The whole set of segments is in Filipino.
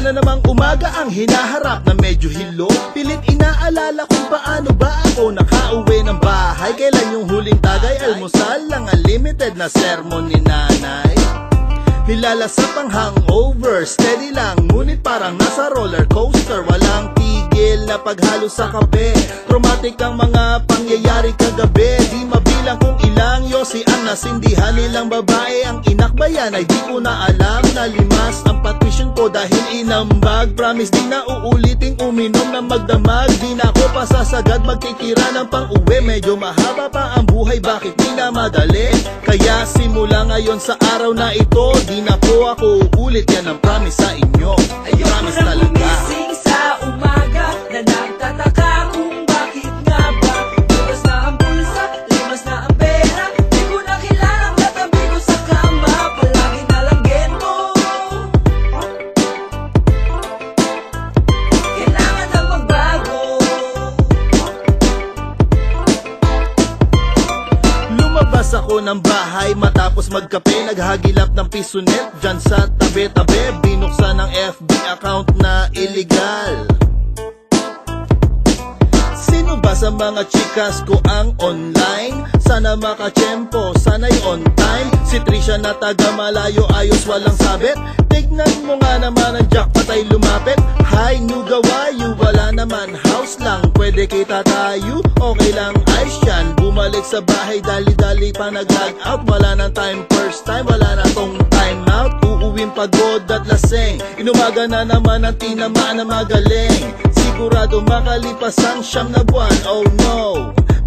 na namang umaga ang hinaharap na medyo hilo. Pilit inaalala kung paano ba ako nakauwi ng bahay. Kailan yung huling tagay, almusal lang unlimited na sermon ni nanay. Nilalasap ang hangover, steady lang, ngunit parang nasa roller coaster. Walang tigil na paghalo sa kape, traumatic ang mga pangyayari kagabi. Di mabilang kung ilang yosi ang nasindihan nilang babae. Ang inakbayan ay di ko na alam na limas ang patusyon ko dahil inambag. Promise di na uuliting uminom na magdamag. Di na ako pasasagad magkikira ng pang-uwi. Medyo mahaba pa ang buhay, bakit di na madali? Kaya simula ngayon sa araw na ito, di na po ako uulit, yan ang promise sa inyo. Promise talaga. Gumising sa umaga na nagtataka kung bakit nga ba bukas na ang bulsa, limas na ang pera. Di ko na kilalang natabi ko sa kama, palagi na lang gento. Kailangan na magbago. Lumabas ako ng bahay matapos magkape, naghagilap ng pisonet dyan sa tabi-tabi. Binuksan ang FB account na illegal. Sino ba sa mga chikas ko ang online? Sana makachempo, sana'y on time. Si Trisha na taga malayo, ayos walang sabit. Tignan mo nga naman ang jackpot ay lumapit. Hi, new gawayo, wala naman, house lang. Pwede kita tayo, okay lang, ice yan. Bumalik sa bahay, dali-dali pa nag-log out. Wala nang time, first time, wala na tong time out. Uuwing pagod at laseng, inumaga na naman ang tinamaan na magaling. Sigurado makalipas ang 9 na buwan, oh no,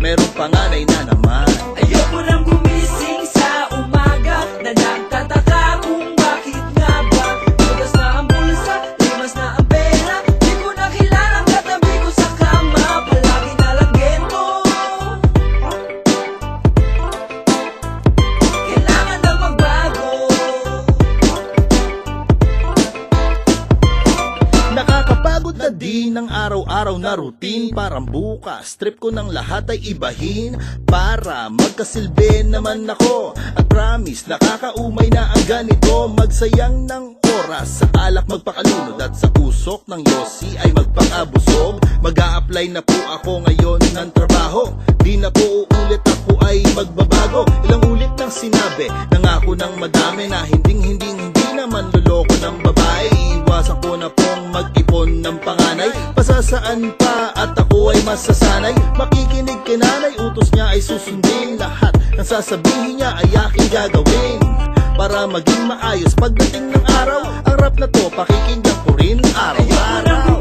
merong panganay na naman. Ayoko nang gumising sa umaga na nagtataka kung bakit nga ba bukas na ang bulsa, limas na ang pera. Di ko na kilalang katabi ko sa kama, palagi na lang gento. Kailangan na magbago. Nakakapagod na din ang araw-araw na routine. Parang bukas, trip ko ng lahat ay ibahin para magkasilbi naman ako. At promise, nakakaumay na ang ganito. Magsayang ng oras sa alak magpakalunod at sa usok ng yosi ay magpakabusog. Mag-a-apply na po ako ngayon ng trabaho. Di na po uulit, ako ay magbabago. Ilang ulit nang sinabi, nangako ng madami na hindi naman luloko ng babae. Iiwasan ko na pong mag-ipon ng panganay. Pasasaan pa at ako ay masasanay. Makikinig kay nanay, utos niya ay susundin. Lahat ng sasabihin niya ay aking gagawin para maging maayos pagdating ng araw. Ang rap na to pakikinggan ko rin araw-araw.